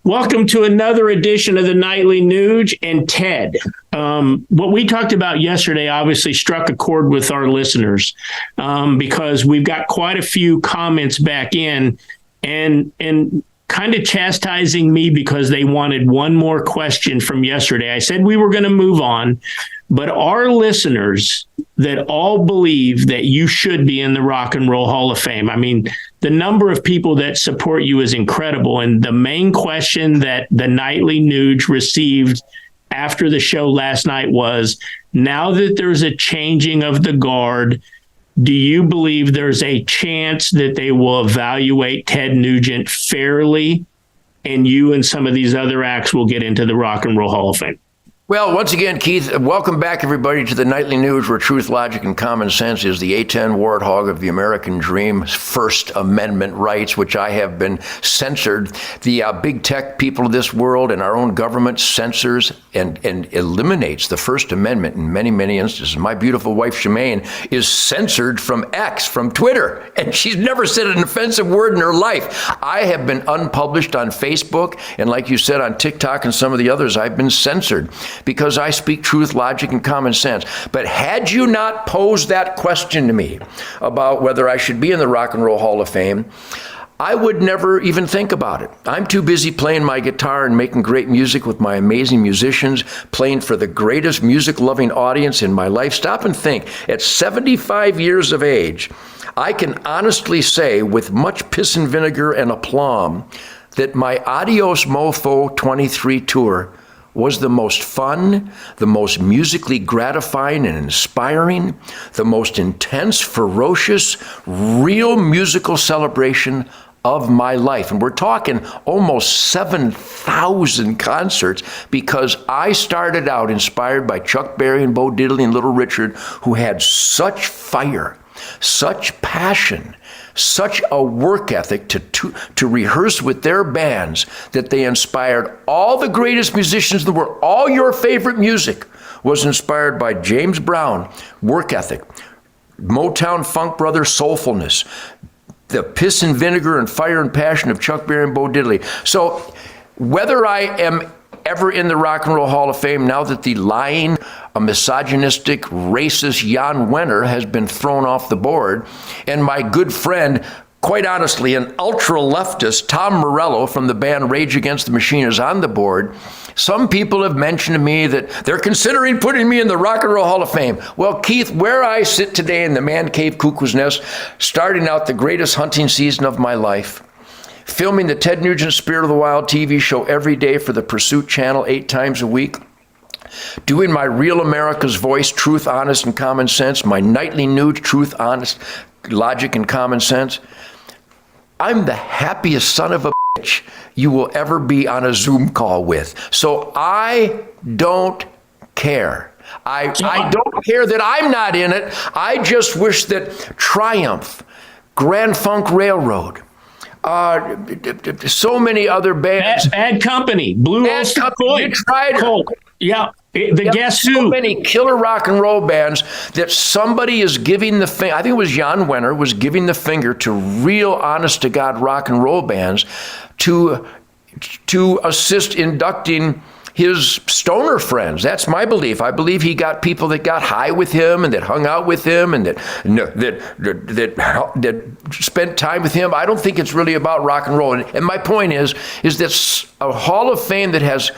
Welcome to another edition of the Nightly Nuge. And Ted, what we talked about yesterday obviously struck a chord with our listeners because we've got quite a few comments back in and kind of chastising me because they wanted one more question from yesterday. I said we were going to move on, but our listeners that all believe that you should be in the Rock and Roll Hall of Fame. I mean, the number of people that support you is incredible. And the main question that the Nightly Nuge received after the show last night was, now that there's a changing of the guard, do you believe there's a chance that they will evaluate Ted Nugent fairly and you and some of these other acts will get into the Rock and Roll Hall of Fame? Well, once again, Keith, welcome back, everybody, to the Nightly News, where truth, logic, and common sense is the A10 warthog of the American dream, First Amendment rights, which I have been censored. The big tech people of this world and our own government censors and eliminates the First Amendment in many, many instances. My beautiful wife, Shemaine, is censored from X, from Twitter, and she's never said an offensive word in her life. I have been unpublished on Facebook, and like you said, on TikTok and some of the others, I've been censored because I speak truth, logic, and common sense. But had you not posed that question to me about whether I should be in the Rock and Roll Hall of Fame, I would never even think about it. I'm too busy playing my guitar and making great music with my amazing musicians, playing for the greatest music-loving audience in my life. Stop and think. At 75 years of age, I can honestly say with much piss and vinegar and aplomb that my Adios Mofo 23 tour was the most fun, the most musically gratifying and inspiring, the most intense, ferocious, real musical celebration of my life. And we're talking almost 7,000 concerts because I started out inspired by Chuck Berry and Bo Diddley and Little Richard, who had such fire, such passion, such a work ethic to rehearse with their bands that they inspired all the greatest musicians in the world. All your favorite music was inspired by James Brown, work ethic, Motown Funk Brothers soulfulness, the piss and vinegar and fire and passion of Chuck Berry and Bo Diddley. So whether I am ever in the Rock and Roll Hall of Fame, now that the lying, a misogynistic, racist Jan Wenner has been thrown off the board, and my good friend, quite honestly, an ultra-leftist, Tom Morello from the band Rage Against the Machine is on the board, some people have mentioned to me that they're considering putting me in the Rock and Roll Hall of Fame. Well, Keith, where I sit today in the man cave cuckoo's nest, starting out the greatest hunting season of my life, filming the Ted Nugent Spirit of the Wild TV show every day for the Pursuit Channel 8 times a week, doing my Real America's Voice, Truth, Honest, and Common Sense, my Nightly Nude, Truth, Honest, Logic, and Common Sense. I'm the happiest son of a bitch you will ever be on a Zoom call with. So I don't care. I don't care that I'm not in it. I just wish that Triumph, Grand Funk Railroad, so many other bands. Bad Company, Blue Oyster Cult. Colt. Yeah, Guess Who. So many killer rock and roll bands that somebody is giving the finger. I think it was Jan Wenner was giving the finger to real, honest to God rock and roll bands to assist inducting his stoner friends. That's my belief. I believe he got people that got high with him and that hung out with him and that spent time with him. I don't think it's really about rock and roll. And my point is that a Hall of Fame that has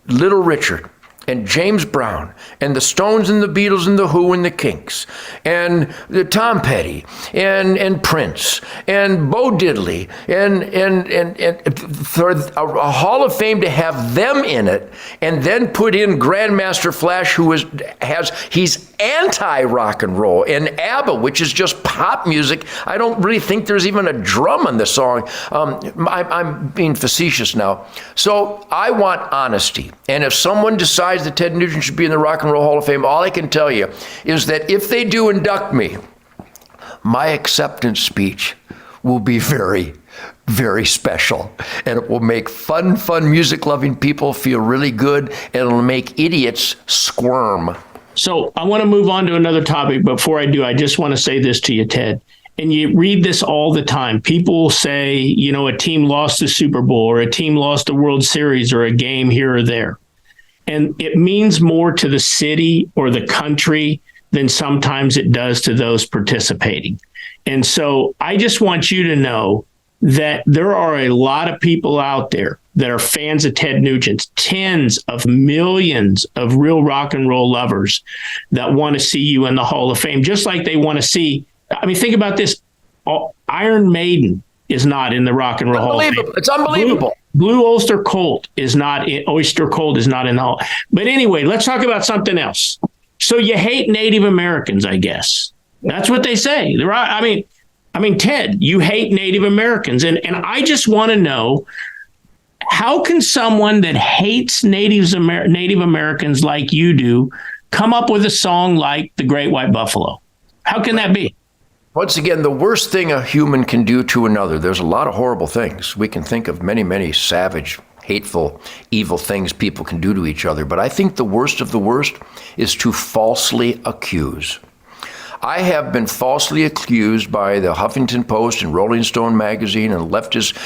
Little Richard and James Brown and the Stones and the Beatles and the Who and the Kinks and the Tom Petty and Prince and Bo Diddley and for a Hall of Fame to have them in it and then put in Grandmaster Flash, who he's anti-rock and roll, and ABBA, which is just pop music. I don't really think there's even a drum on the song. I'm being facetious now. So I want honesty. And if someone decides that Ted Nugent should be in the Rock and Roll Hall of Fame, all I can tell you is that if they do induct me, my acceptance speech will be very, very special. And it will make fun music-loving people feel really good, and it'll make idiots squirm. So I want to move on to another topic. Before I do, I just want to say this to you, Ted. and you read this all the time. People say, a team lost the Super Bowl or a team lost the World Series or a game here or there. And it means more to the city or the country than sometimes it does to those participating. And so I just want you to know that there are a lot of people out there that are fans of Ted Nugent, tens of millions of real rock and roll lovers that want to see you in the Hall of Fame, just like they want to see. I mean, think about this. Iron Maiden is not in the Rock and Roll Hall of Fame. It's unbelievable. Blue Oyster Cult is not in the Hall. But anyway, let's talk about something else. So you hate Native Americans, I guess. That's what they say. I mean, Ted, you hate Native Americans. And I just want to know, how can someone that hates Native Americans like you do come up with a song like The Great White Buffalo? How can that be? Once again, the worst thing a human can do to another, there's a lot of horrible things. We can think of many, many savage, hateful, evil things people can do to each other. But I think the worst of the worst is to falsely accuse. I have been falsely accused by the Huffington Post and Rolling Stone magazine and leftist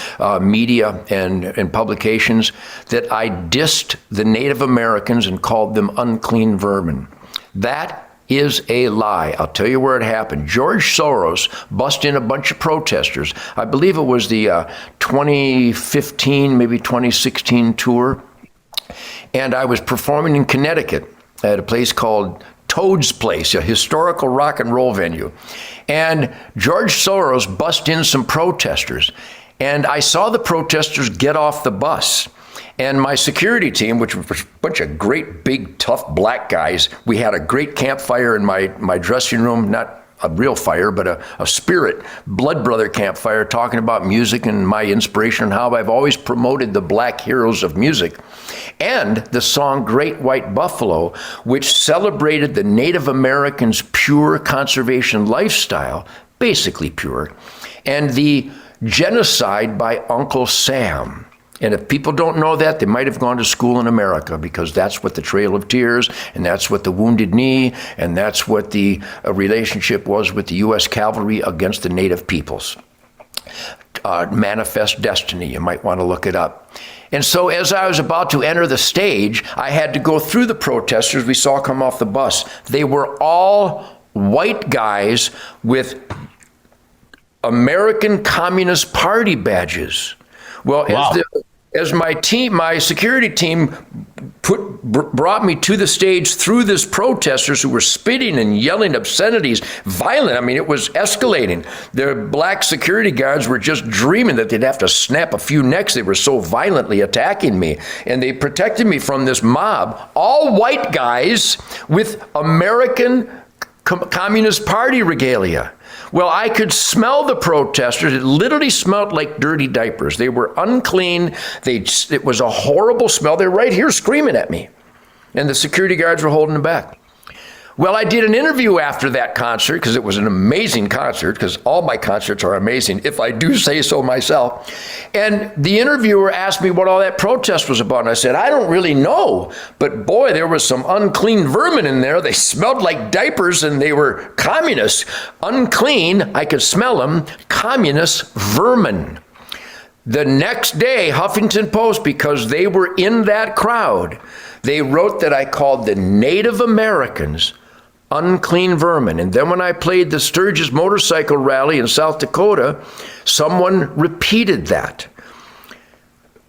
media and publications that I dissed the Native Americans and called them unclean vermin. That is a lie. I'll tell you where it happened. George Soros bust in a bunch of protesters. I believe it was the 2015, maybe 2016 tour. And I was performing in Connecticut at a place called Toad's Place, a historical rock and roll venue. And George Soros bust in some protesters. And I saw the protesters get off the bus. And my security team, which was a bunch of great, big, tough black guys, we had a great campfire in my dressing room, not a real fire, but a spirit, blood brother campfire, talking about music and my inspiration and how I've always promoted the black heroes of music. And the song Great White Buffalo, which celebrated the Native Americans' pure conservation lifestyle, basically pure, and the genocide by Uncle Sam. And if people don't know that, they might have gone to school in America, because that's what the Trail of Tears, and that's what the Wounded Knee, and that's what the relationship was with the U.S. Cavalry against the Native peoples. Manifest Destiny, you might want to look it up. And so as I was about to enter the stage, I had to go through the protesters we saw come off the bus. They were all white guys with American Communist Party badges. Well, wow. As my security team brought me to the stage through this protesters who were spitting and yelling obscenities, violent. I mean, it was escalating. The black security guards were just dreaming that they'd have to snap a few necks. They were so violently attacking me. And they protected me from this mob, all white guys with American Communist Party regalia. Well, I could smell the protesters. It literally smelled like dirty diapers. They were unclean. It was a horrible smell. They're right here screaming at me. And the security guards were holding them back. Well, I did an interview after that concert, because it was an amazing concert, because all my concerts are amazing, if I do say so myself. And the interviewer asked me what all that protest was about. And I said, I don't really know. But boy, there was some unclean vermin in there. They smelled like diapers and they were communists. Unclean, I could smell them, communist vermin. The next day, Huffington Post, because they were in that crowd, they wrote that I called the Native Americans unclean vermin. And then when I played the Sturgis motorcycle rally in South Dakota, someone repeated that.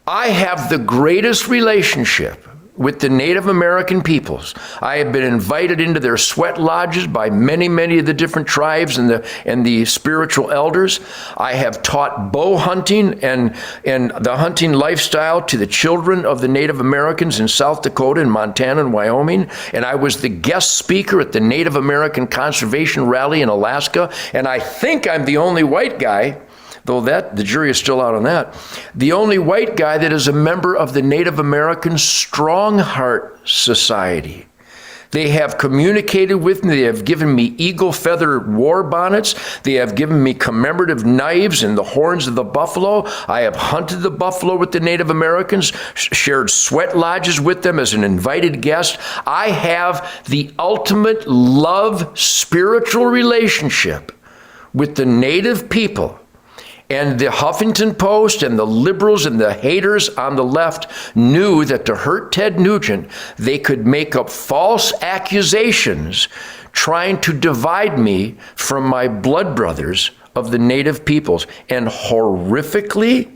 I have the greatest relationship with the Native American peoples. I have been invited into their sweat lodges by many, many of the different tribes and the spiritual elders. I have taught bow hunting and the hunting lifestyle to the children of the Native Americans in South Dakota and Montana and Wyoming. And I was the guest speaker at the Native American Conservation Rally in Alaska. And I think I'm the only white guy, though the jury is still out on that, the only white guy that is a member of the Native American Strong Heart Society. They have communicated with me. They have given me eagle feather war bonnets. They have given me commemorative knives and the horns of the buffalo. I have hunted the buffalo with the Native Americans, shared sweat lodges with them as an invited guest. I have the ultimate love spiritual relationship with the native people. And the Huffington Post and the liberals and the haters on the left knew that to hurt Ted Nugent, they could make up false accusations trying to divide me from my blood brothers of the native peoples. And horrifically,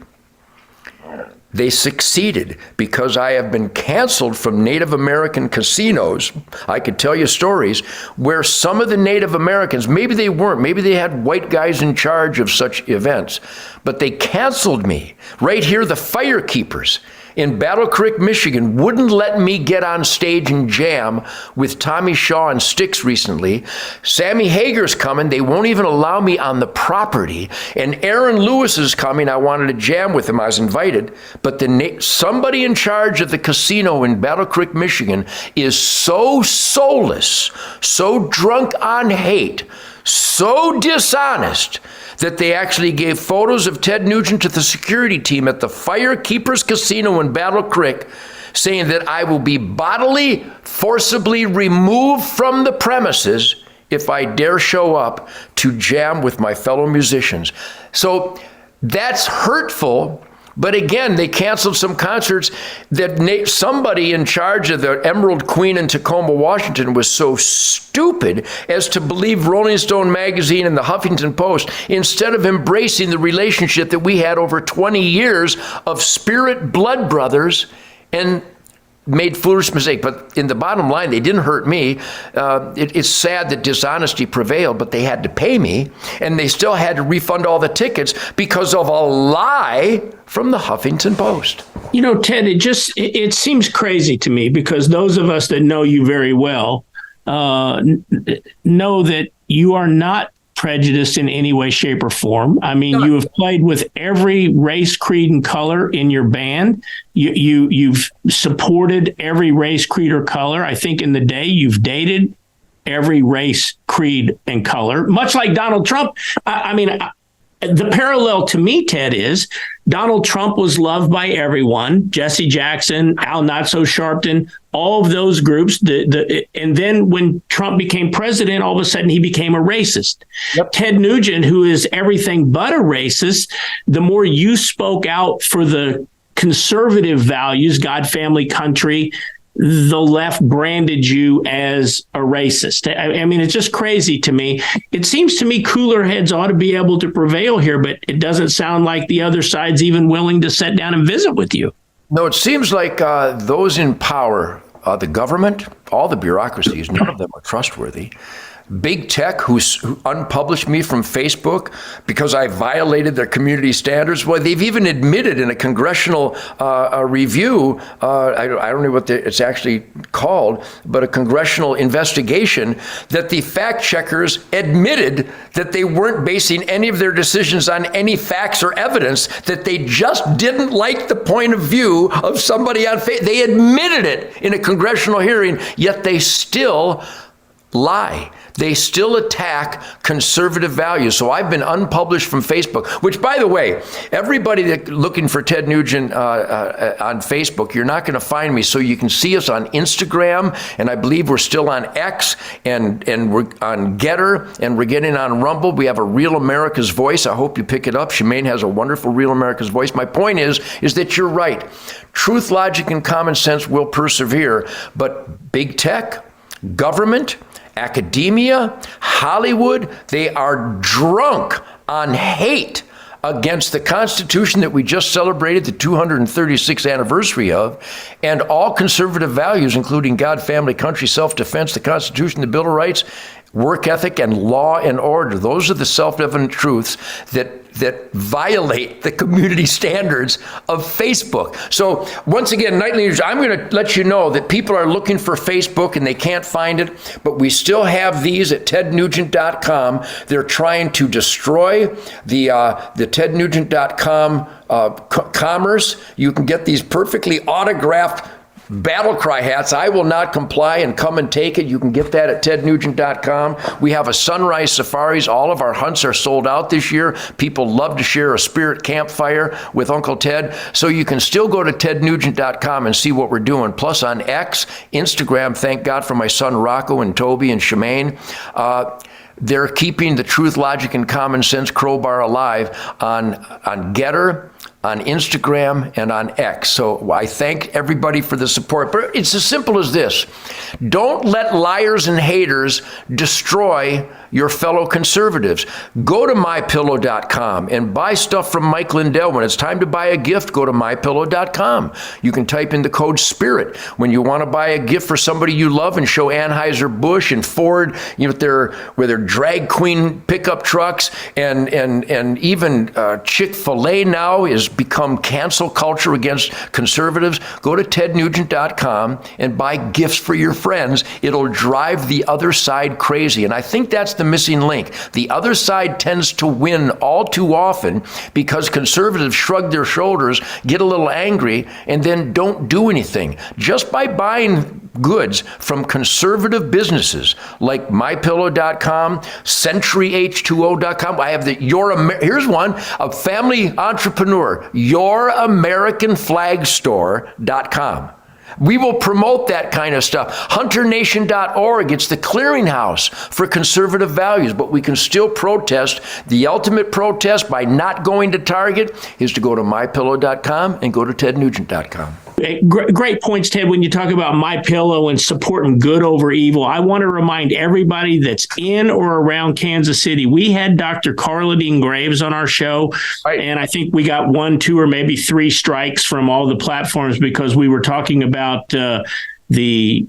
they succeeded, because I have been canceled from Native American casinos. I could tell you stories where some of the Native Americans, maybe they weren't, maybe they had white guys in charge of such events, but they canceled me. Right here, the Firekeepers in Battle Creek, Michigan, wouldn't let me get on stage and jam with Tommy Shaw and Styx recently. Sammy Hager's coming. They won't even allow me on the property. And Aaron Lewis is coming. I wanted to jam with him. I was invited. But somebody in charge of the casino in Battle Creek, Michigan is so soulless, so drunk on hate, so dishonest, that they actually gave photos of Ted Nugent to the security team at the Firekeepers Casino in Battle Creek, saying that I will be bodily, forcibly removed from the premises if I dare show up to jam with my fellow musicians. So that's hurtful. But again, they canceled some concerts that somebody in charge of the Emerald Queen in Tacoma, Washington was so stupid as to believe Rolling Stone magazine and the Huffington Post, instead of embracing the relationship that we had over 20 years of spirit blood brothers, and made foolish mistake. But in the bottom line, they didn't hurt me. It's sad that dishonesty prevailed, but they had to pay me, and they still had to refund all the tickets because of a lie from the Huffington Post. You know, Ted, it seems crazy to me, because those of us that know you very well know that you are not prejudiced in any way, shape, or form. I mean, you have played with every race, creed, and color in your band. You've supported every race, creed, or color. I think in the day you've dated every race, creed, and color, much like Donald Trump. I mean, the parallel to me, Ted, is Donald Trump was loved by everyone. Jesse Jackson, Al Not So Sharpton, all of those groups. And then when Trump became president, all of a sudden he became a racist. Yep. Ted Nugent, who is everything but a racist, the more you spoke out for the conservative values, God, family, country, the left branded you as a racist. I mean, it's just crazy to me. It seems to me cooler heads ought to be able to prevail here, but it doesn't sound like the other side's even willing to sit down and visit with you. No, it seems like those in power, the government, all the bureaucracies, none of them are trustworthy. Big tech, who unpublished me from Facebook because I violated their community standards. Well, they've even admitted in a congressional review, I don't know what it's actually called, but a congressional investigation, that the fact checkers admitted that they weren't basing any of their decisions on any facts or evidence, that they just didn't like the point of view of somebody on Facebook. They admitted it in a congressional hearing, yet they still lie. They still attack conservative values. So I've been unpublished from Facebook, which, by the way, everybody that looking for Ted Nugent on Facebook, you're not going to find me. So you can see us on Instagram, and I believe we're still on X, and we're on Getter, and we're getting on Rumble. We have a Real America's Voice. I hope you pick it up. Shemaine has a wonderful Real America's Voice. My point is that you're right. Truth, logic, and common sense will persevere, but big tech, government, academia, Hollywood, they are drunk on hate against the Constitution that we just celebrated the 236th anniversary of, and all conservative values, including God, family, country, self-defense, the Constitution, the Bill of Rights, work ethic, and law and order. Those are the self-evident truths that violate the community standards of Facebook. So once again, Nightly News, I'm going to let you know that people are looking for Facebook and they can't find it, but we still have these at tednugent.com. They're trying to destroy the tednugent.com commerce. You can get these perfectly autographed battle cry hats. I will not comply, and come and take it. You can get that at tednugent.com. We have a sunrise safaris. All of our hunts are sold out this year. People love to share a spirit campfire with Uncle Ted. So you can still go to tednugent.com and see what we're doing. Plus on X, Instagram, thank God for my son Rocco and Toby and Shemaine. they're keeping the Truth, Logic, and Common Sense crowbar alive on Getter, on Instagram, and on X. So I thank everybody for the support. But it's as simple as this. Don't let liars and haters destroy your fellow conservatives. Go to mypillow.com and buy stuff from Mike Lindell. When it's time to buy a gift, go to mypillow.com. You can type in the code SPIRIT. When you want to buy a gift for somebody you love and show Anheuser-Busch and Ford, with their drag queen pickup trucks, and even Chick-fil-A now has become cancel culture against conservatives. Go to tednugent.com and buy gifts for your friends. It'll drive the other side crazy. And I think that's the missing link. The other side tends to win all too often because conservatives shrug their shoulders, get a little angry, and then don't do anything. Just by buying goods from conservative businesses like mypillow.com, centuryh2o.com. I have here's one, a family entrepreneur, youramericanflagstore.com. We will promote that kind of stuff. HunterNation.org, it's the clearinghouse for conservative values, but we can still protest. The ultimate protest by not going to Target is to go to mypillow.com and go to tednugent.com. Great points, Ted. When you talk about MyPillow and supporting good over evil, I want to remind everybody that's in or around Kansas City. We had Dr. Carla Dean Graves on our show, right, and I think we got 1, 2, or maybe 3 strikes from all the platforms because we were talking about the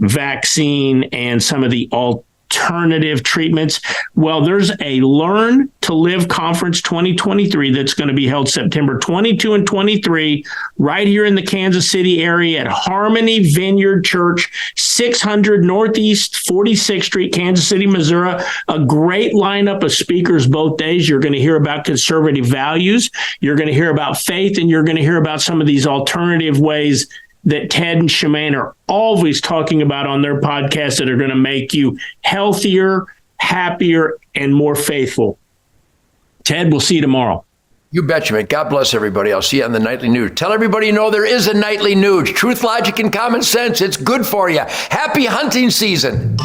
vaccine and some of the alternative treatments. Well, there's a Learn to Live Conference 2023 that's going to be held September 22 and 23 right here in the Kansas City area at Harmony Vineyard Church, 600 Northeast 46th Street, Kansas City, Missouri. A great lineup of speakers both days. You're going to hear about conservative values. You're going to hear about faith, and you're going to hear about some of these alternative ways that Ted and Shemaine are always talking about on their podcast that are going to make you healthier, happier, and more faithful. Ted, we'll see you tomorrow. You betcha, man. God bless everybody. I'll see you on the Nightly News. Tell everybody you know there is a Nightly News. Truth, logic, and common sense. It's good for you. Happy hunting season.